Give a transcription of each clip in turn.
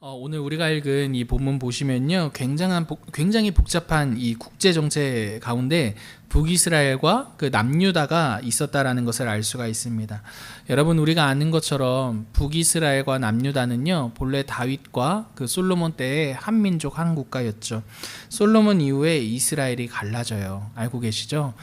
오늘 우리가 읽은 이 본문 보시면요, 굉장히 복잡한 이 국제 정세 가운데 북이스라엘과 그 남유다가 있었다라는 것을 알 수가 있습니다. 여러분, 우리가 아는 것처럼 북이스라엘과 남유다는요, 본래 다윗과 그 솔로몬 때의 한 민족 한 국가였죠. 솔로몬 이후에 이스라엘이 갈라져요. 알고 계시죠?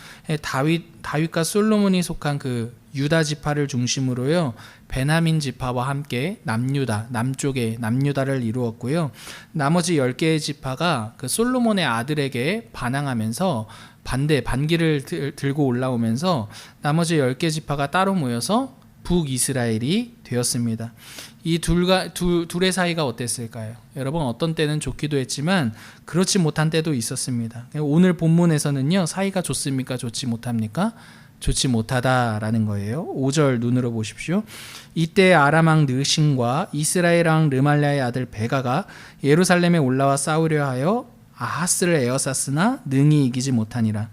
다윗과 솔로몬이 속한 그 유다 지파를 중심으로요, 베냐민 지파와 함께 남쪽의 남유다를 이루었고요. 나머지 10개의 지파가 그 솔로몬의 아들에게 반항하면서 반기를 들고 올라오면서 나머지 10개 지파가 따로 모여서 북이스라엘이 되었습니다. 이 둘의 사이가 어땠을까요? 여러분, 어떤 때는 좋기도 했지만 그렇지 못한 때도 있었습니다. 오늘 본문에서는요, 사이가 좋습니까? 좋지 못합니까? 좋지 못하다라는 거예요. 5절 눈으로 보십시오. 이때 아람 왕 느신과 이스라엘 왕 르말랴의 아들 베가가 예루살렘에 올라와 싸우려 하여 아하스를 에워쌌으나 능히 이기지 못하니라.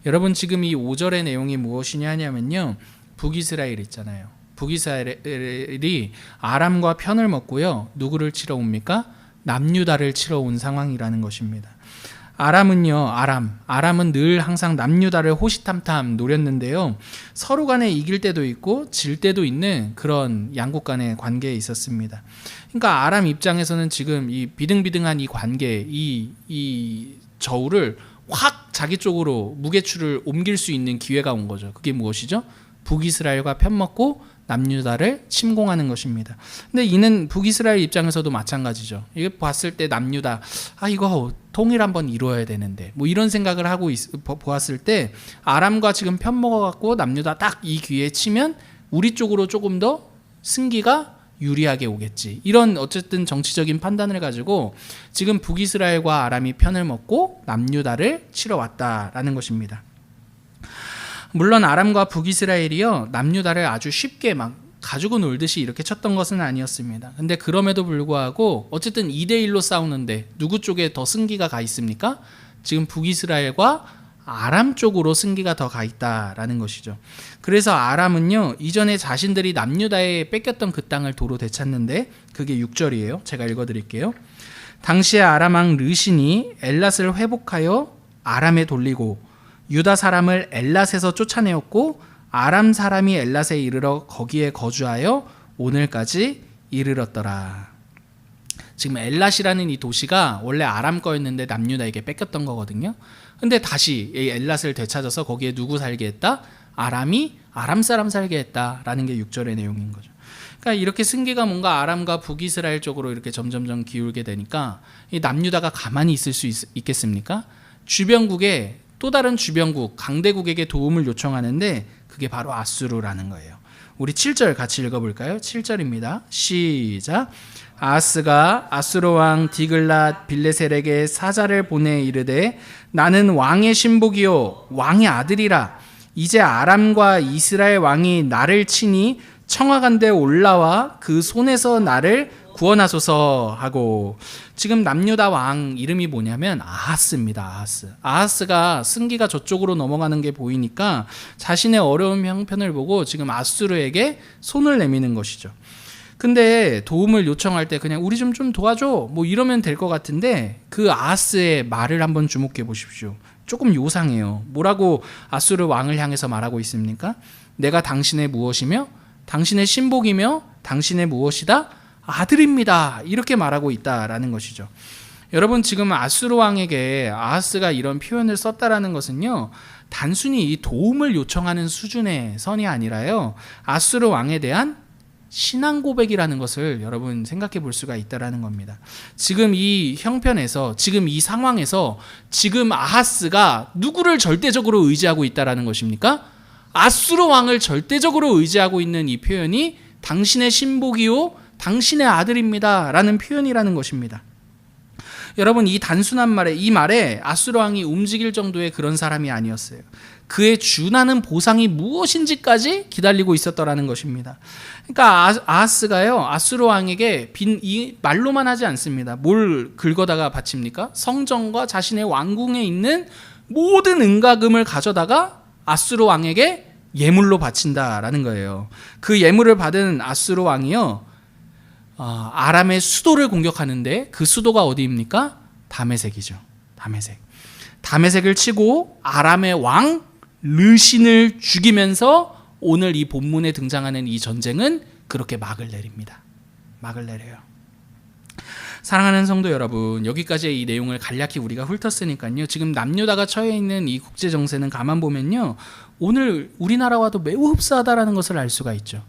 여러분, 지금 이 5절의 내용이 무엇이냐 하냐면요, 북이스라엘 있잖아요. 북이스라엘이 아람과 편을 먹고요, 누구를 치러 옵니까? 남유다를 치러 온 상황이라는 것입니다. 아람은 늘 항상 남유다를 호시탐탐 노렸는데요, 서로 간에 이길 때도 있고 질 때도 있는 그런 양국 간의 관계에 있었습니다. 그러니까 아람 입장에서는 지금 이 비등비등한 이 관계, 이 저울을 확 자기 쪽으로 무게추를 옮길 수 있는 기회가 온 거죠. 그게 무엇이죠? 북이스라엘과 편먹고 남유다를 침공하는 것입니다. 근데 이는 북이스라엘 입장에서도 마찬가지죠. 이게 봤을 때 남유다, 이거 통일 한번 이루어야 되는데, 뭐 이런 생각을 하고 보았을 때 아람과 지금 편먹어갖고 남유다 딱 이 기회에 치면 우리 쪽으로 조금 더 승기가 유리하게 오겠지. 이런 어쨌든 정치적인 판단을 가지고 지금 북이스라엘과 아람이 편을 먹고 남유다를 치러 왔다라는 것입니다. 물론 아람과 북이스라엘이요, 남유다를 아주 쉽게 막 가지고 놀듯이 이렇게 쳤던 것은 아니었습니다. 근데 그럼에도 불구하고 어쨌든 2대1로 싸우는데 누구 쪽에 더 승기가 가 있습니까? 지금 북이스라엘과 아람 쪽으로 승기가 더 가 있다라는 것이죠. 그래서 아람은요, 이전에 자신들이 남유다에 뺏겼던 그 땅을 도로 되찾는데, 그게 6절이에요. 제가 읽어드릴게요. 당시에 아람 왕 르신이 엘랏을 회복하여 아람에 돌리고 유다 사람을 엘랏에서 쫓아내었고 아람 사람이 엘랏에 이르러 거기에 거주하여 오늘까지 이르렀더라. 지금 엘랏이라는 이 도시가 원래 아람 거였는데 남유다에게 뺏겼던 거거든요. 근데 다시 이 엘랏을 되찾아서 거기에 누구 살게 했다? 아람이 아람 사람 살게 했다라는 게 6절의 내용인 거죠. 그러니까 이렇게 승기가 뭔가 아람과 북이스라엘 쪽으로 이렇게 점점점 기울게 되니까 이 남유다가 가만히 있을 수 있겠습니까? 주변국에 또 다른 주변국, 강대국에게 도움을 요청하는데 그게 바로 아수르라는 거예요. 우리 7절 같이 읽어볼까요? 7절입니다. 시작. 아하스가 아수르 왕 디글랏 빌레셀에게 사자를 보내 이르되 나는 왕의 신복이요 왕의 아들이라. 이제 아람과 이스라엘 왕이 나를 치니 청하간대 올라와 그 손에서 나를 구원하소서 하고, 지금 남유다 왕 이름이 뭐냐면 아하스입니다. 아하스가 승기가 저쪽으로 넘어가는 게 보이니까 자신의 어려운 형편을 보고 지금 아수르에게 손을 내미는 것이죠. 근데 도움을 요청할 때 그냥 우리 좀 도와줘 뭐 이러면 될 것 같은데, 그 아하스의 말을 한번 주목해 보십시오. 조금 요상해요. 뭐라고 아수르 왕을 향해서 말하고 있습니까? 내가 당신의 무엇이며 당신의 신복이며 당신의 무엇이다? 아들입니다. 이렇게 말하고 있다라는 것이죠. 여러분, 지금 아수르 왕에게 아하스가 이런 표현을 썼다라는 것은요, 단순히 이 도움을 요청하는 수준의 선이 아니라요, 아수르 왕에 대한 신앙 고백이라는 것을 여러분 생각해 볼 수가 있다라는 겁니다. 지금 이 형편에서, 지금 이 상황에서 지금 아하스가 누구를 절대적으로 의지하고 있다라는 것입니까? 아수르 왕을 절대적으로 의지하고 있는 이 표현이 당신의 신복이요 당신의 아들입니다 라는 표현이라는 것입니다. 여러분, 이 단순한 이 말에 아수르 왕이 움직일 정도의 그런 사람이 아니었어요. 그의 준하는 보상이 무엇인지까지 기다리고 있었더라는 것입니다. 그러니까 아하스가요, 아수르 왕에게 이 말로만 하지 않습니다. 뭘 긁어다가 바칩니까? 성전과 자신의 왕궁에 있는 모든 은가금을 가져다가 아수르 왕에게 예물로 바친다라는 거예요. 그 예물을 받은 아수르 왕이요, 아람의 수도를 공격하는데 그 수도가 어디입니까? 다메섹이죠. 다메섹을 치고 아람의 왕 르신을 죽이면서 오늘 이 본문에 등장하는 이 전쟁은 그렇게 막을 내립니다. 막을 내려요. 사랑하는 성도 여러분, 여기까지의 이 내용을 간략히 우리가 훑었으니까요. 지금 남유다가 처해 있는 이 국제 정세는 가만 보면요, 오늘 우리나라와도 매우 흡사하다라는 것을 알 수가 있죠.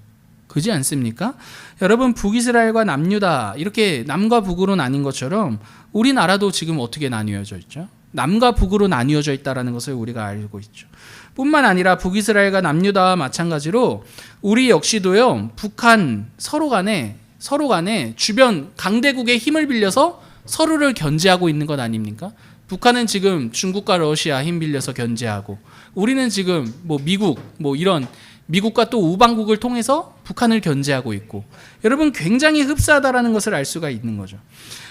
그지 않습니까? 여러분, 북이스라엘과 남유다 이렇게 남과 북으로 나뉜 것처럼 우리나라도 지금 어떻게 나뉘어져 있죠? 남과 북으로 나뉘어져 있다는 것을 우리가 알고 있죠. 뿐만 아니라 북이스라엘과 남유다와 마찬가지로 우리 역시도요, 북한 서로 간에 주변 강대국의 힘을 빌려서 서로를 견제하고 있는 것 아닙니까? 북한은 지금 중국과 러시아 힘 빌려서 견제하고, 우리는 지금 미국 이런 미국과 또 우방국을 통해서 북한을 견제하고 있고, 여러분 굉장히 흡사하다라는 것을 알 수가 있는 거죠.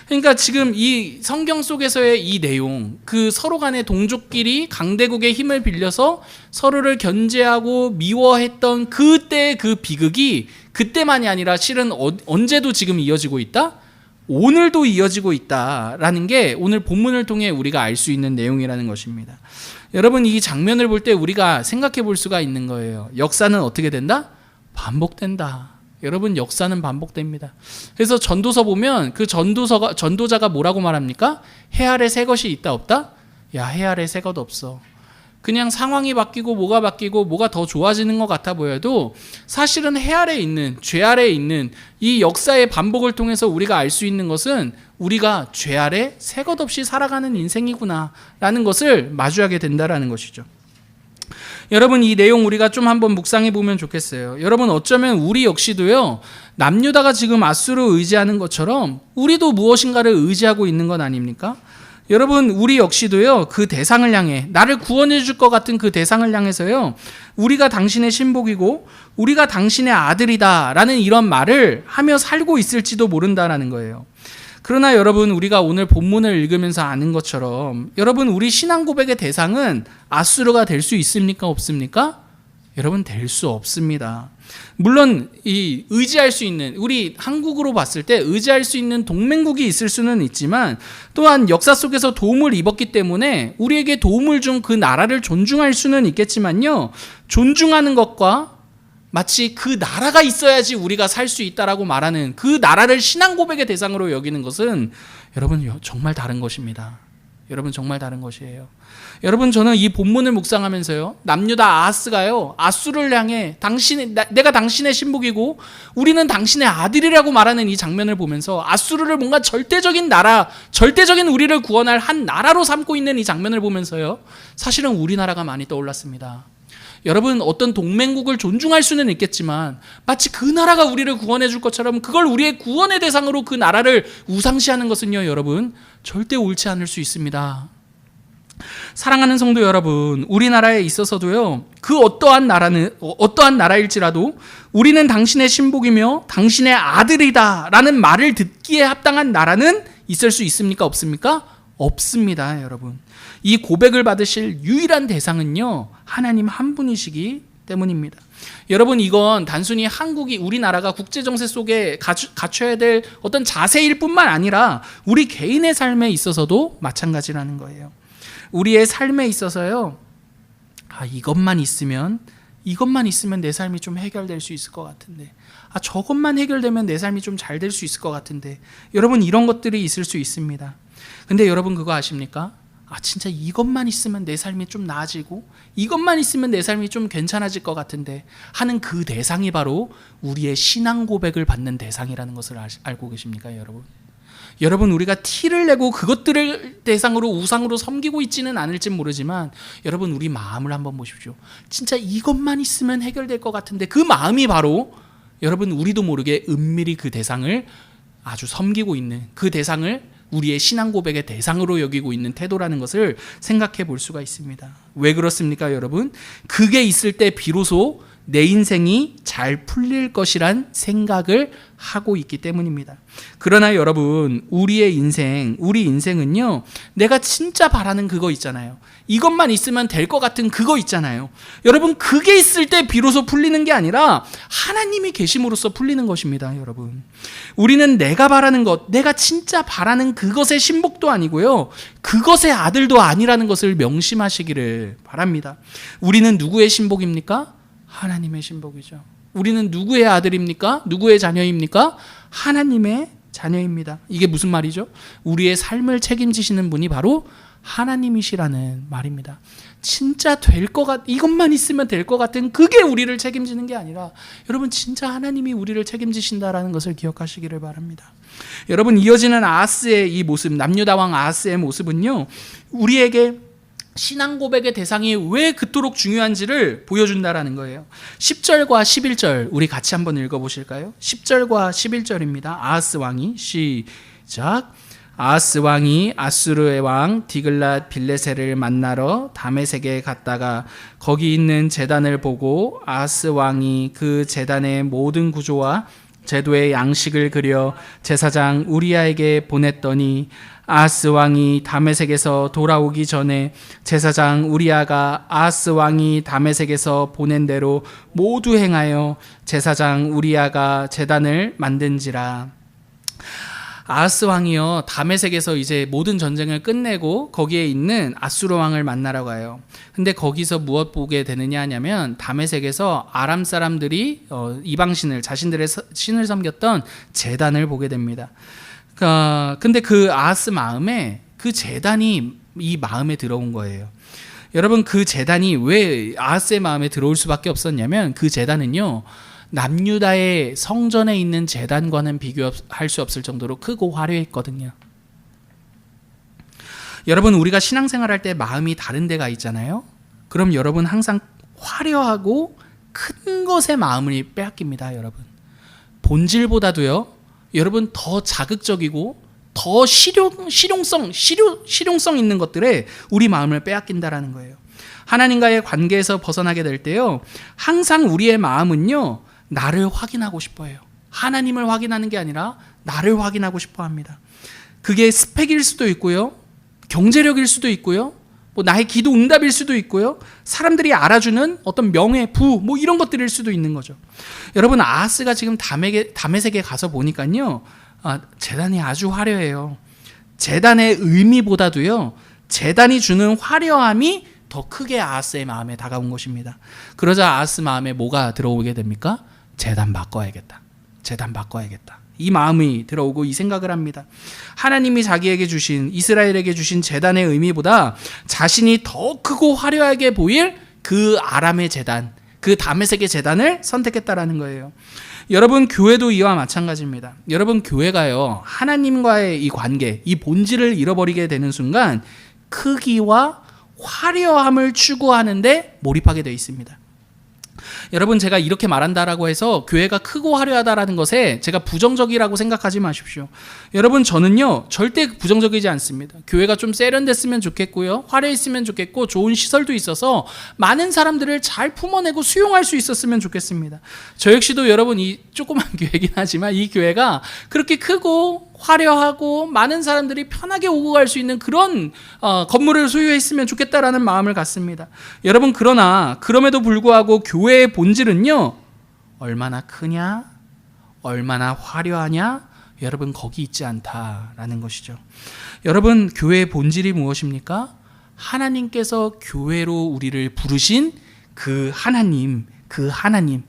그러니까 지금 이 성경 속에서의 이 내용, 그 서로 간의 동족끼리 강대국의 힘을 빌려서 서로를 견제하고 미워했던 그때의 그 비극이 그때만이 아니라 실은 언제도 지금 이어지고 있다? 오늘도 이어지고 있다라는 게 오늘 본문을 통해 우리가 알 수 있는 내용이라는 것입니다. 여러분, 이 장면을 볼 때 우리가 생각해 볼 수가 있는 거예요. 역사는 어떻게 된다? 반복된다. 여러분, 역사는 반복됩니다. 그래서 전도서 보면 그 전도자가 뭐라고 말합니까? 해 아래 새 것이 있다 없다? 야, 해 아래 새 것 없어. 그냥 상황이 바뀌고 뭐가 더 좋아지는 것 같아 보여도 사실은 해 아래에 있는, 죄 아래에 있는 이 역사의 반복을 통해서 우리가 알 수 있는 것은 우리가 죄 아래 새 것 없이 살아가는 인생이구나 라는 것을 마주하게 된다라는 것이죠. 여러분, 이 내용 우리가 좀 한번 묵상해 보면 좋겠어요. 여러분, 어쩌면 우리 역시도요, 남유다가 지금 아수를 의지하는 것처럼 우리도 무엇인가를 의지하고 있는 것 아닙니까? 여러분, 우리 역시도요, 그 대상을 향해, 나를 구원해 줄 것 같은 그 대상을 향해서요, 우리가 당신의 신복이고 우리가 당신의 아들이다 라는 이런 말을 하며 살고 있을지도 모른다라는 거예요. 그러나 여러분, 우리가 오늘 본문을 읽으면서 아는 것처럼 여러분, 우리 신앙 고백의 대상은 아수르가 될 수 있습니까? 없습니까? 여러분, 될 수 없습니다. 물론 이 의지할 수 있는, 우리 한국으로 봤을 때 의지할 수 있는 동맹국이 있을 수는 있지만, 또한 역사 속에서 도움을 입었기 때문에 우리에게 도움을 준 그 나라를 존중할 수는 있겠지만요, 존중하는 것과 마치 그 나라가 있어야지 우리가 살 수 있다라고 말하는 그 나라를 신앙 고백의 대상으로 여기는 것은 여러분 정말 다른 것입니다. 여러분, 정말 다른 것이에요. 여러분, 저는 이 본문을 묵상하면서요, 남유다 아하스가요, 아수를 향해 내가 당신의 신복이고 우리는 당신의 아들이라고 말하는 이 장면을 보면서 아수르를 뭔가 절대적인 나라, 절대적인 우리를 구원할 한 나라로 삼고 있는 이 장면을 보면서요, 사실은 우리나라가 많이 떠올랐습니다. 여러분, 어떤 동맹국을 존중할 수는 있겠지만 마치 그 나라가 우리를 구원해 줄 것처럼 그걸 우리의 구원의 대상으로 그 나라를 우상시하는 것은요, 여러분, 절대 옳지 않을 수 있습니다. 사랑하는 성도 여러분, 우리나라에 있어서도요, 그 어떠한 나라일지라도 우리는 당신의 신복이며 당신의 아들이다 라는 말을 듣기에 합당한 나라는 있을 수 있습니까? 없습니까? 없습니다. 여러분, 이 고백을 받으실 유일한 대상은요, 하나님 한 분이시기 때문입니다. 여러분, 이건 단순히 우리나라가 국제정세 속에 갖춰야 될 어떤 자세일 뿐만 아니라 우리 개인의 삶에 있어서도 마찬가지라는 거예요. 우리의 삶에 있어서요, 이것만 있으면 내 삶이 좀 해결될 수 있을 것 같은데, 저것만 해결되면 내 삶이 좀 잘 될 수 있을 것 같은데, 여러분, 이런 것들이 있을 수 있습니다. 근데 여러분, 그거 아십니까? 진짜 이것만 있으면 내 삶이 좀 나아지고 이것만 있으면 내 삶이 좀 괜찮아질 것 같은데 하는 그 대상이 바로 우리의 신앙 고백을 받는 대상이라는 것을 알고 계십니까, 여러분? 여러분, 우리가 티를 내고 그것들을 대상으로 우상으로 섬기고 있지는 않을지 모르지만 여러분, 우리 마음을 한번 보십시오. 진짜 이것만 있으면 해결될 것 같은데 그 마음이 바로 여러분, 우리도 모르게 은밀히 그 대상을 아주 섬기고 있는, 그 대상을 우리의 신앙 고백의 대상으로 여기고 있는 태도라는 것을 생각해 볼 수가 있습니다. 왜 그렇습니까, 여러분? 그게 있을 때 비로소 내 인생이 잘 풀릴 것이란 생각을 하고 있기 때문입니다. 그러나 여러분, 우리 인생은요, 내가 진짜 바라는 그거 있잖아요. 이것만 있으면 될 것 같은 그거 있잖아요. 여러분, 그게 있을 때 비로소 풀리는 게 아니라 하나님이 계심으로써 풀리는 것입니다. 여러분, 우리는 내가 바라는 것, 내가 진짜 바라는 그것의 신복도 아니고요, 그것의 아들도 아니라는 것을 명심하시기를 바랍니다. 우리는 누구의 신복입니까? 하나님의 신복이죠. 우리는 누구의 아들입니까? 누구의 자녀입니까? 하나님의 자녀입니다. 이게 무슨 말이죠? 우리의 삶을 책임지시는 분이 바로 하나님이시라는 말입니다. 진짜 이것만 있으면 될 것 같은 그게 우리를 책임지는 게 아니라, 여러분, 진짜 하나님이 우리를 책임지신다라는 것을 기억하시기를 바랍니다. 여러분, 이어지는 아하스의 이 모습, 남유다 왕 아하스의 모습은요, 우리에게 신앙 고백의 대상이 왜 그토록 중요한지를 보여준다라는 거예요. 10절과 11절 우리 같이 한번 읽어보실까요? 10절과 11절입니다. 아하스 왕이, 시작. 아하스 왕이 아수르의 왕 디글랏 빌레셀을 만나러 다메섹에 갔다가 거기 있는 제단을 보고 아하스 왕이 그 제단의 모든 구조와 제도의 양식을 그려 제사장 우리야에게 보냈더니, 아하스 왕이 다메섹에서 돌아오기 전에 제사장 우리야가 아하스 왕이 다메섹에서 보낸 대로 모두 행하여 제사장 우리야가 제단을 만든지라. 아하스 왕이요, 다메섹에서 이제 모든 전쟁을 끝내고 거기에 있는 아수르 왕을 만나러 가요. 근데 거기서 무엇 보게 되느냐 하냐면, 다메섹에서 아람 사람들이 이방신을, 자신들의 신을 섬겼던 제단을 보게 됩니다. 근데 그 아하스 마음에 그 제단이 이 마음에 들어온 거예요. 여러분, 그 제단이 왜 아하스의 마음에 들어올 수밖에 없었냐면, 그 제단은요, 남유다의 성전에 있는 제단과는 비교할 수 없을 정도로 크고 화려했거든요. 여러분, 우리가 신앙생활할 때 마음이 다른 데가 있잖아요. 그럼 여러분 항상 화려하고 큰 것에 마음을 빼앗깁니다. 여러분, 본질보다도요, 여러분, 더 자극적이고 더 실용성 있는 것들에 우리 마음을 빼앗긴다라는 거예요. 하나님과의 관계에서 벗어나게 될 때요, 항상 우리의 마음은요, 나를 확인하고 싶어 해요. 하나님을 확인하는 게 아니라 나를 확인하고 싶어 합니다. 그게 스펙일 수도 있고요, 경제력일 수도 있고요, 나의 기도 응답일 수도 있고요, 사람들이 알아주는 어떤 명예, 부, 이런 것들일 수도 있는 거죠. 여러분, 아하스가 지금 다메섹에 가서 보니까요, 제단이 아주 화려해요. 제단의 의미보다도요, 제단이 주는 화려함이 더 크게 아하스의 마음에 다가온 것입니다. 그러자 아하스 마음에 뭐가 들어오게 됩니까? 제단 바꿔야겠다. 이 마음이 들어오고 이 생각을 합니다. 하나님이 자기에게 주신, 이스라엘에게 주신 제단의 의미보다 자신이 더 크고 화려하게 보일 그 아람의 제단, 그 다메섹의 제단을 선택했다라는 거예요. 여러분, 교회도 이와 마찬가지입니다. 여러분, 교회가요, 하나님과의 이 관계, 이 본질을 잃어버리게 되는 순간 크기와 화려함을 추구하는데 몰입하게 되어 있습니다. 여러분, 제가 이렇게 말한다라고 해서 교회가 크고 화려하다라는 것에 제가 부정적이라고 생각하지 마십시오. 여러분, 저는요, 절대 부정적이지 않습니다. 교회가 좀 세련됐으면 좋겠고요, 화려했으면 좋겠고, 좋은 시설도 있어서 많은 사람들을 잘 품어내고 수용할 수 있었으면 좋겠습니다. 저 역시도 여러분, 이 조그만 교회긴 하지만 이 교회가 그렇게 크고 화려하고 많은 사람들이 편하게 오고 갈 수 있는 그런 건물을 소유했으면 좋겠다라는 마음을 갖습니다. 여러분, 그러나 그럼에도 불구하고 교회의 본질은요, 얼마나 크냐, 얼마나 화려하냐, 여러분, 거기 있지 않다라는 것이죠. 여러분, 교회의 본질이 무엇입니까? 하나님께서 교회로 우리를 부르신 그 하나님,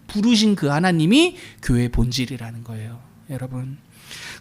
부르신 그 하나님이 교회의 본질이라는 거예요. 여러분,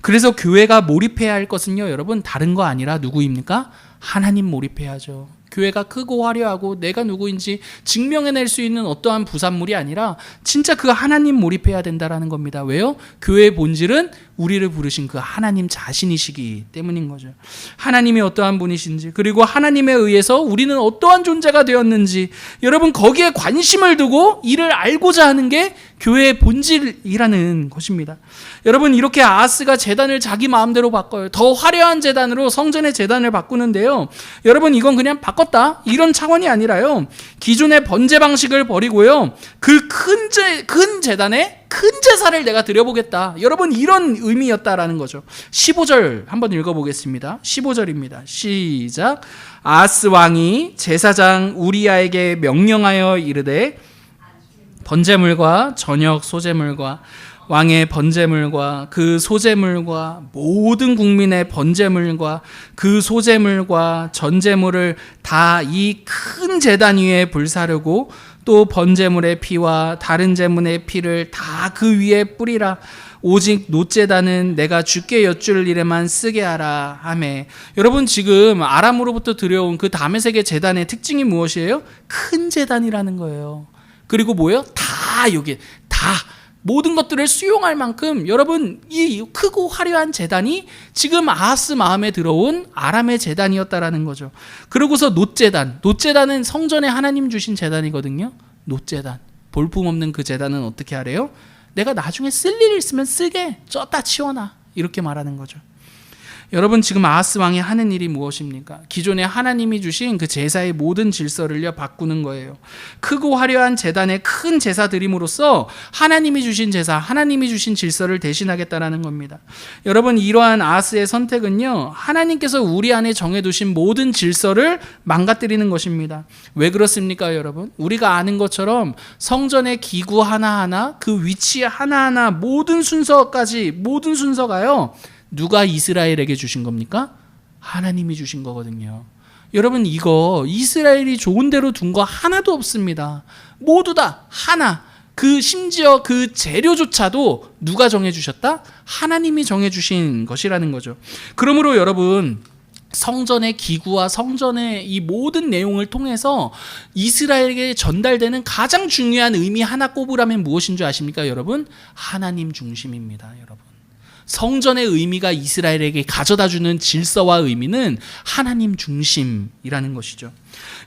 그래서 교회가 몰입해야 할 것은요, 여러분, 다른 거 아니라 누구입니까? 하나님 몰입해야죠. 교회가 크고 화려하고 내가 누구인지 증명해낼 수 있는 어떠한 부산물이 아니라 진짜 그 하나님 몰입해야 된다라는 겁니다. 왜요? 교회의 본질은 우리를 부르신 그 하나님 자신이시기 때문인 거죠. 하나님이 어떠한 분이신지, 그리고 하나님에 의해서 우리는 어떠한 존재가 되었는지, 여러분 거기에 관심을 두고 이를 알고자 하는 게 교회의 본질이라는 것입니다. 여러분 이렇게 아하스가 제단을 자기 마음대로 바꿔요. 더 화려한 제단으로 성전의 제단을 바꾸는데요, 여러분 이건 그냥 바꿨다 이런 차원이 아니라요, 기존의 번제 방식을 버리고요, 그 큰 제단에 큰 제사를 내가 드려보겠다, 여러분 이런 의미였다라는 거죠. 15절 한번 읽어보겠습니다. 15절입니다. 시작. 아하스 왕이 제사장 우리야에게 명령하여 이르되 번제물과 저녁 소제물과 왕의 번제물과 그 소제물과 모든 국민의 번제물과 그 소제물과 전제물을 다 이 큰 제단 위에 불사르고 또 번제물의 피와 다른 제물의 피를 다 그 위에 뿌리라. 오직 놋제단은 내가 주께 여쭐 일에만 쓰게 하라 하매. 여러분 지금 아람으로부터 들여온 그 다메섹의 제단의 특징이 무엇이에요? 큰 제단이라는 거예요. 그리고 뭐예요? 다 여기 다 모든 것들을 수용할 만큼, 여러분 이 크고 화려한 제단이 지금 아하스 마음에 들어온 아람의 제단이었다라는 거죠. 그러고서 놋제단은 성전에 하나님 주신 제단이거든요. 놋제단, 볼품없는 그 제단은 어떻게 하래요? 내가 나중에 쓸 일 있으면 쓰게 쪘다 치워놔, 이렇게 말하는 거죠. 여러분 지금 아하스 왕이 하는 일이 무엇입니까? 기존에 하나님이 주신 그 제사의 모든 질서를요 바꾸는 거예요. 크고 화려한 제단에 큰 제사 드림으로써 하나님이 주신 제사, 하나님이 주신 질서를 대신하겠다라는 겁니다. 여러분 이러한 아하스의 선택은요, 하나님께서 우리 안에 정해두신 모든 질서를 망가뜨리는 것입니다. 왜 그렇습니까 여러분? 우리가 아는 것처럼 성전의 기구 하나하나, 그 위치 하나하나, 모든 순서가요, 누가 이스라엘에게 주신 겁니까? 하나님이 주신 거거든요. 여러분 이거 이스라엘이 좋은 대로 둔 거 하나도 없습니다. 모두 다 하나. 심지어 그 재료조차도 누가 정해주셨다? 하나님이 정해주신 것이라는 거죠. 그러므로 여러분 성전의 기구와 성전의 이 모든 내용을 통해서 이스라엘에게 전달되는 가장 중요한 의미 하나 꼽으라면 무엇인 줄 아십니까 여러분? 하나님 중심입니다 여러분. 성전의 의미가 이스라엘에게 가져다주는 질서와 의미는 하나님 중심이라는 것이죠.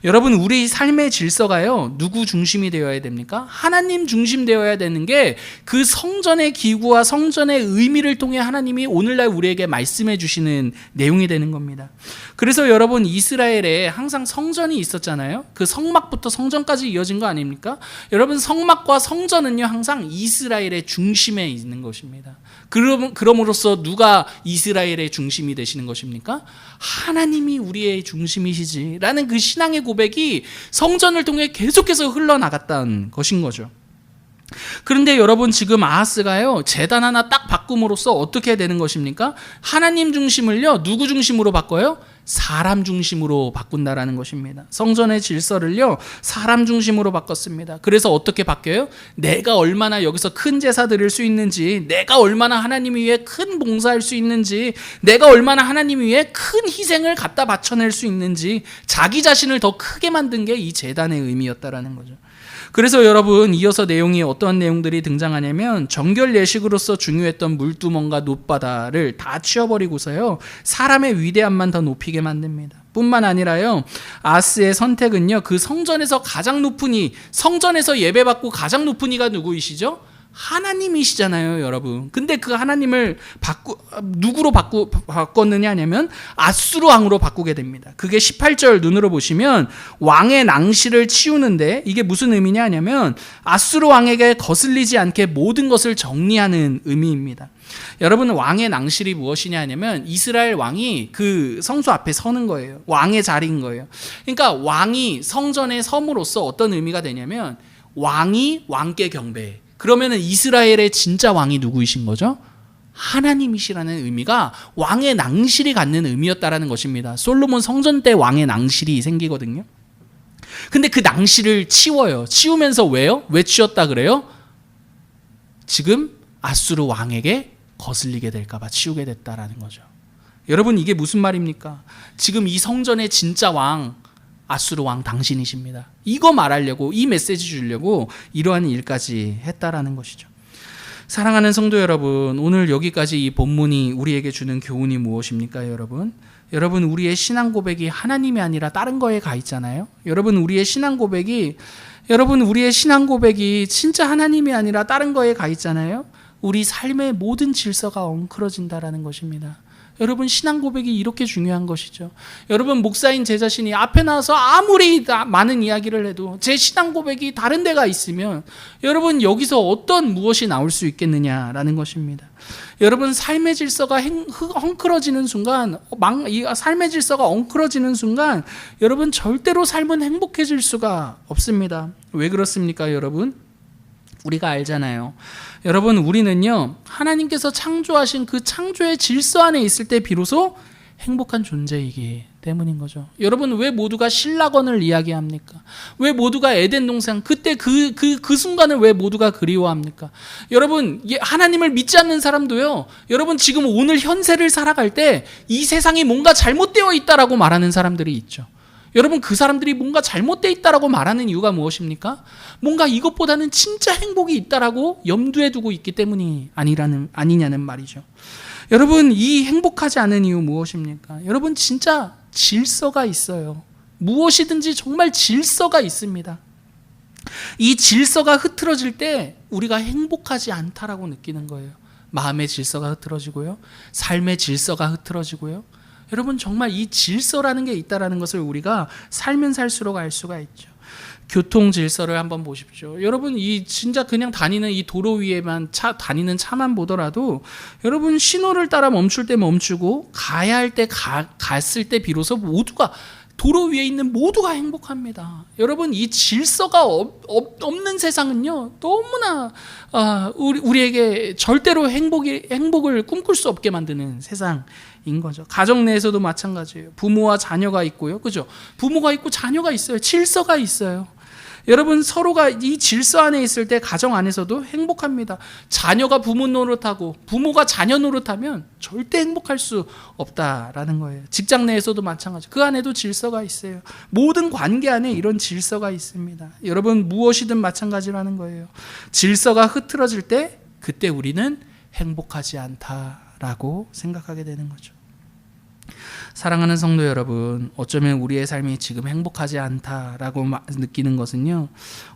여러분 우리 삶의 질서가요, 누구 중심이 되어야 됩니까? 하나님 중심 되어야 되는 게, 그 성전의 기구와 성전의 의미를 통해 하나님이 오늘날 우리에게 말씀해 주시는 내용이 되는 겁니다. 그래서 여러분 이스라엘에 항상 성전이 있었잖아요. 그 성막부터 성전까지 이어진 거 아닙니까? 여러분 성막과 성전은요 항상 이스라엘의 중심에 있는 것입니다. 그럼으로써 누가 이스라엘의 중심이 되시는 것입니까? 하나님이 우리의 중심이시지라는 그 신앙의 고백이 성전을 통해 계속해서 흘러나갔다는 것인 거죠. 그런데 여러분 지금 아하스가요 제단 하나 딱 바꿈으로써 어떻게 되는 것입니까? 하나님 중심을요 누구 중심으로 바꿔요? 사람 중심으로 바꾼다라는 것입니다. 성전의 질서를요 사람 중심으로 바꿨습니다. 그래서 어떻게 바뀌어요? 내가 얼마나 여기서 큰 제사 드릴 수 있는지, 내가 얼마나 하나님 위해 큰 봉사할 수 있는지, 내가 얼마나 하나님 위해 큰 희생을 갖다 바쳐낼 수 있는지, 자기 자신을 더 크게 만든 게 이 제단의 의미였다라는 거죠. 그래서 여러분 이어서 내용이 어떤 내용들이 등장하냐면, 정결 예식으로서 중요했던 물두멍과 놋바다를 다 치워버리고서요 사람의 위대함만 더 높이게 만듭니다. 뿐만 아니라요 아하스의 선택은요, 그 성전에서 가장 높은 이, 성전에서 예배받고 가장 높은 이가 누구이시죠? 하나님이시잖아요 여러분. 근데 그 하나님을 누구로 바꿨느냐 하면 아수르 왕으로 바꾸게 됩니다. 그게 18절 눈으로 보시면 왕의 낭시를 치우는데, 이게 무슨 의미냐 하면 아수르 왕에게 거슬리지 않게 모든 것을 정리하는 의미입니다. 여러분 왕의 낭실이 무엇이냐 하면 이스라엘 왕이 그 성소 앞에 서는 거예요. 왕의 자리인 거예요. 그러니까 왕이 성전에 섬으로써 어떤 의미가 되냐면, 왕이 왕께 경배해. 그러면은 이스라엘의 진짜 왕이 누구이신 거죠? 하나님이시라는 의미가 왕의 낭실이 갖는 의미였다라는 것입니다. 솔로몬 성전 때 왕의 낭실이 생기거든요. 근데 그 낭실을 치워요. 치우면서 왜요? 왜 치웠다 그래요? 지금 아수르 왕에게 거슬리게 될까 봐 치우게 됐다라는 거죠. 여러분 이게 무슨 말입니까? 지금 이 성전의 진짜 왕, 아수르 왕 당신이십니다. 이거 말하려고, 이 메시지 주려고 이러한 일까지 했다라는 것이죠. 사랑하는 성도 여러분, 오늘 여기까지 이 본문이 우리에게 주는 교훈이 무엇입니까, 여러분? 여러분, 우리의 신앙 고백이 하나님이 아니라 다른 거에 가 있잖아요. 여러분, 우리의 신앙 고백이 진짜 하나님이 아니라 다른 거에 가 있잖아요. 우리 삶의 모든 질서가 엉클어진다라는 것입니다. 여러분, 신앙 고백이 이렇게 중요한 것이죠. 여러분, 목사인 제 자신이 앞에 나와서 아무리 많은 이야기를 해도 제 신앙 고백이 다른 데가 있으면 여러분, 여기서 어떤 무엇이 나올 수 있겠느냐라는 것입니다. 여러분, 삶의 질서가 엉클어지는 순간, 삶의 질서가 엉클어지는 순간 여러분, 절대로 삶은 행복해질 수가 없습니다. 왜 그렇습니까, 여러분? 우리가 알잖아요. 여러분, 우리는요, 하나님께서 창조하신 그 창조의 질서 안에 있을 때 비로소 행복한 존재이기 때문인 거죠. 여러분, 왜 모두가 신라건을 이야기합니까? 왜 모두가 에덴 동산, 그때 그 순간을 왜 모두가 그리워합니까? 여러분, 하나님을 믿지 않는 사람도요, 여러분, 지금 오늘 현세를 살아갈 때 이 세상이 뭔가 잘못되어 있다라고 말하는 사람들이 있죠. 여러분, 그 사람들이 뭔가 잘못되어 있다라고 말하는 이유가 무엇입니까? 뭔가 이것보다는 진짜 행복이 있다라고 염두에 두고 있기 때문이 아니냐는 말이죠. 여러분, 이 행복하지 않은 이유 무엇입니까? 여러분, 진짜 질서가 있어요. 무엇이든지 정말 질서가 있습니다. 이 질서가 흐트러질 때 우리가 행복하지 않다라고 느끼는 거예요. 마음의 질서가 흐트러지고요, 삶의 질서가 흐트러지고요. 여러분, 정말 이 질서라는 게 있다라는 것을 우리가 살면 살수록 알 수가 있죠. 교통 질서를 한번 보십시오. 여러분, 이 진짜 그냥 다니는 이 도로 위에만 다니는 차만 보더라도 여러분, 신호를 따라 멈출 때 멈추고 가야 할 때 갔을 때 비로소 모두가, 도로 위에 있는 모두가 행복합니다. 여러분, 이 질서가 없는 세상은요, 너무나 우리에게 절대로 행복을 꿈꿀 수 없게 만드는 세상인 거죠. 가정 내에서도 마찬가지예요. 부모와 자녀가 있고요, 그죠? 부모가 있고 자녀가 있어요. 질서가 있어요. 여러분, 서로가 이 질서 안에 있을 때 가정 안에서도 행복합니다. 자녀가 부모 노릇하고 부모가 자녀 노릇하면 절대 행복할 수 없다라는 거예요. 직장 내에서도 마찬가지. 그 안에도 질서가 있어요. 모든 관계 안에 이런 질서가 있습니다. 여러분, 무엇이든 마찬가지라는 거예요. 질서가 흐트러질 때 그때 우리는 행복하지 않다라고 생각하게 되는 거죠. 사랑하는 성도 여러분, 어쩌면 우리의 삶이 지금 행복하지 않다라고 느끼는 것은요,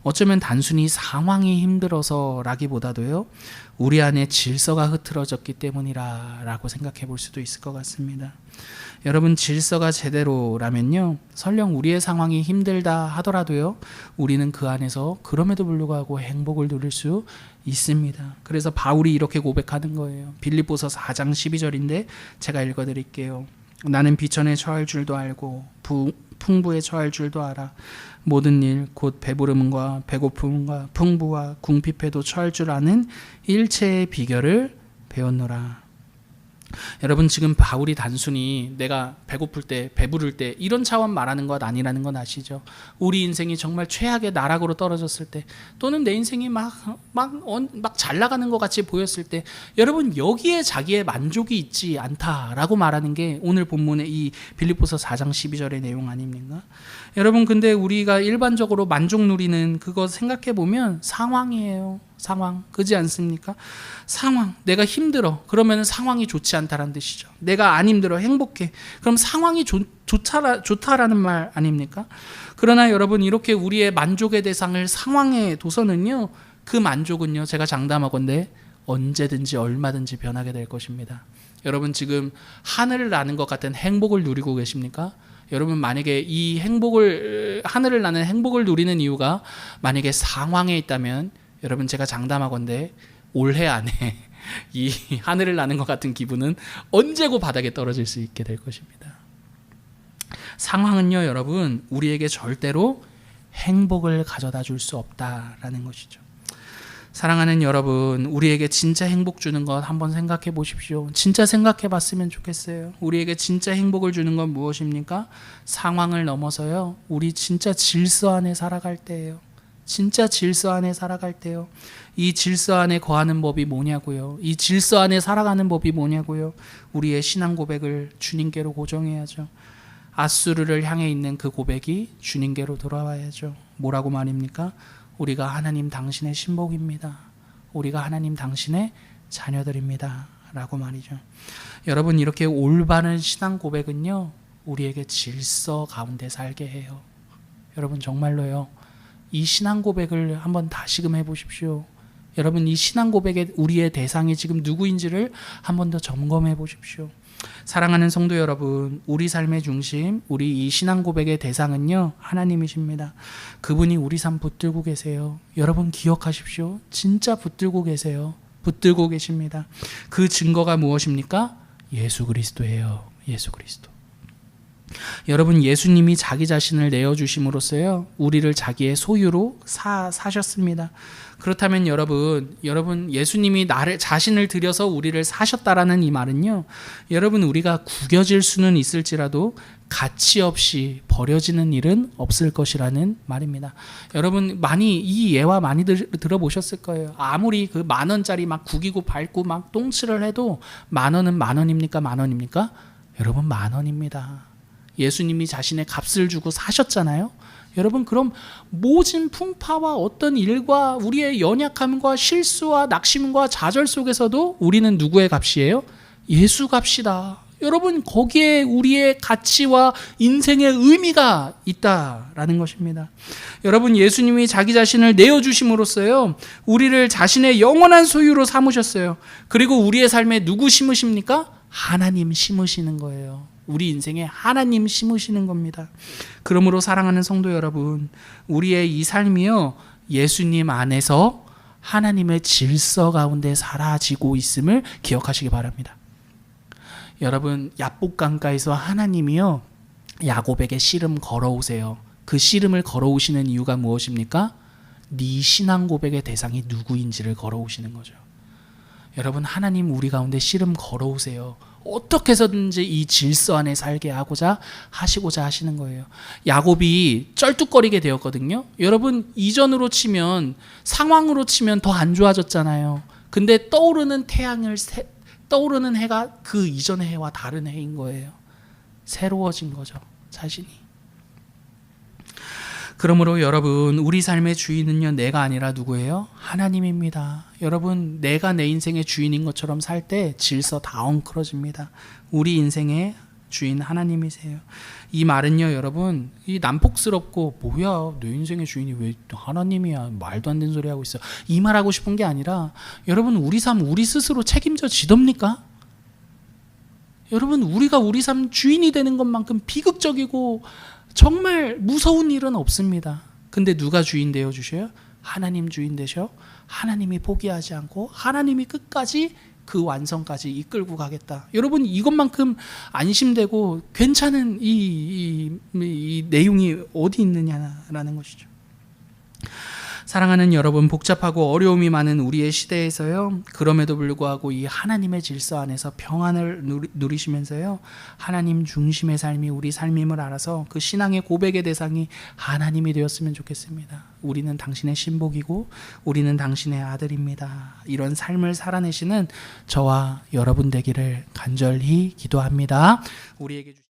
어쩌면 단순히 상황이 힘들어서라기보다도요, 우리 안에 질서가 흐트러졌기 때문이라고 생각해 볼 수도 있을 것 같습니다. 여러분, 질서가 제대로라면요, 설령 우리의 상황이 힘들다 하더라도요, 우리는 그 안에서 그럼에도 불구하고 행복을 누릴 수 있습니다. 그래서 바울이 이렇게 고백하는 거예요. 빌립보서 4장 12절인데 제가 읽어드릴게요. 나는 비천에 처할 줄도 알고 풍부에 처할 줄도 알아. 모든 일 곧 배부름과 배고픔과 풍부와 궁핍에도 처할 줄 아는 일체의 비결을 배웠노라. 여러분, 지금 바울이 단순히 내가 배고플 때, 배부를 때 이런 차원 말하는 것 아니라는 건 아시죠? 우리 인생이 정말 최악의 나락으로 떨어졌을 때, 또는 내 인생이 막 잘 나가는 것 같이 보였을 때, 여러분, 여기에 자기의 만족이 있지 않다라고 말하는 게 오늘 본문의 이 빌립보서 4장 12절의 내용 아닙니까? 여러분, 근데 우리가 일반적으로 만족 누리는 그거 생각해 보면 상황이에요. 상황, 그지 않습니까? 상황, 내가 힘들어, 그러면 상황이 좋지 않다라는 뜻이죠. 내가 안 힘들어, 행복해, 그럼 상황이 좋다라는 말 아닙니까? 그러나 여러분, 이렇게 우리의 만족의 대상을 상황에 둬서는요, 그 만족은요, 제가 장담하건대 언제든지 얼마든지 변하게 될 것입니다. 여러분, 지금 하늘을 나는 것 같은 행복을 누리고 계십니까? 여러분, 만약에 이 하늘을 나는 행복을 누리는 이유가 만약에 상황에 있다면, 여러분, 제가 장담하건대 올해 안에 이 하늘을 나는 것 같은 기분은 언제고 바닥에 떨어질 수 있게 될 것입니다. 상황은요, 여러분, 우리에게 절대로 행복을 가져다 줄 수 없다라는 것이죠. 사랑하는 여러분, 우리에게 진짜 행복 주는 것 한번 생각해 보십시오. 진짜 생각해 봤으면 좋겠어요. 우리에게 진짜 행복을 주는 건 무엇입니까? 상황을 넘어서요, 우리 진짜 질서 안에 살아갈 때예요. 진짜 질서 안에 살아갈 때요. 이 질서 안에 거하는 법이 뭐냐고요. 이 질서 안에 살아가는 법이 뭐냐고요. 우리의 신앙 고백을 주님께로 고정해야죠. 아수르를 향해 있는 그 고백이 주님께로 돌아와야죠. 뭐라고 말입니까? 우리가 하나님 당신의 신복입니다. 우리가 하나님 당신의 자녀들입니다 라고 말이죠. 여러분, 이렇게 올바른 신앙 고백은요, 우리에게 질서 가운데 살게 해요. 여러분, 정말로요, 이 신앙 고백을 한번 다시금 해보십시오. 여러분, 이 신앙 고백의 우리의 대상이 지금 누구인지를 한 번 더 점검해 보십시오. 사랑하는 성도 여러분, 우리 삶의 중심, 우리 이 신앙 고백의 대상은요, 하나님이십니다. 그분이 우리 삶 붙들고 계세요. 여러분, 기억하십시오. 진짜 붙들고 계세요. 붙들고 계십니다. 그 증거가 무엇입니까? 예수 그리스도예요. 예수 그리스도. 여러분, 예수님이 자기 자신을 내어주심으로써요, 우리를 자기의 소유로 사셨습니다. 그렇다면 여러분 예수님이 자신을 들여서 우리를 사셨다라는 이 말은요, 여러분, 우리가 구겨질 수는 있을지라도 가치 없이 버려지는 일은 없을 것이라는 말입니다. 여러분, 이 예화 많이 들어보셨을 거예요. 아무리 그 10,000원짜리 막 구기고 밟고 막 똥칠을 해도 10,000원은 10,000원입니까? 10,000원입니까? 여러분, 10,000원입니다. 예수님이 자신의 값을 주고 사셨잖아요. 여러분, 그럼 모진 풍파와 어떤 일과 우리의 연약함과 실수와 낙심과 좌절 속에서도 우리는 누구의 값이에요? 예수 값이다. 여러분, 거기에 우리의 가치와 인생의 의미가 있다라는 것입니다. 여러분, 예수님이 자기 자신을 내어주심으로써요, 우리를 자신의 영원한 소유로 삼으셨어요. 그리고 우리의 삶에 누구 심으십니까? 하나님 심으시는 거예요. 우리 인생에 하나님 심으시는 겁니다. 그러므로 사랑하는 성도 여러분, 우리의 이 삶이요, 예수님 안에서 하나님의 질서 가운데 사라지고 있음을 기억하시기 바랍니다. 여러분, 야복강가에서 하나님이요, 야곱에게 씨름 걸어오세요. 그 씨름을 걸어오시는 이유가 무엇입니까? 네 신앙 고백의 대상이 누구인지를 걸어오시는 거죠. 여러분, 하나님 우리 가운데 씨름 걸어오세요. 어떻게 해서든지 이 질서 안에 살게 하고자 하시는 거예요. 야곱이 쩔뚝거리게 되었거든요. 여러분, 이전으로 치면, 상황으로 치면 더 안 좋아졌잖아요. 근데 떠오르는 해가 그 이전의 해와 다른 해인 거예요. 새로워진 거죠, 자신이. 그러므로 여러분, 우리 삶의 주인은요, 내가 아니라 누구예요? 하나님입니다. 여러분, 내가 내 인생의 주인인 것처럼 살 때 질서 다 엉클어집니다. 우리 인생의 주인 하나님이세요. 이 말은요, 여러분, 이 난폭스럽고, 뭐야, 내 인생의 주인이 왜 하나님이야, 말도 안 되는 소리 하고 있어, 이 말하고 싶은 게 아니라, 여러분, 우리 삶 우리 스스로 책임져 지덥니까? 여러분, 우리가 우리 삶 주인이 되는 것만큼 비극적이고 정말 무서운 일은 없습니다. 근데 누가 주인 되어 주셔요? 하나님 주인 되셔. 하나님이 포기하지 않고 하나님이 끝까지 그 완성까지 이끌고 가겠다. 여러분, 이것만큼 안심되고 괜찮은 이 내용이 어디 있느냐라는 것이죠. 사랑하는 여러분, 복잡하고 어려움이 많은 우리의 시대에서요, 그럼에도 불구하고 이 하나님의 질서 안에서 평안을 누리시면서요, 하나님 중심의 삶이 우리 삶임을 알아서 그 신앙의 고백의 대상이 하나님이 되었으면 좋겠습니다. 우리는 당신의 신복이고 우리는 당신의 아들입니다. 이런 삶을 살아내시는 저와 여러분 되기를 간절히 기도합니다. 우리에게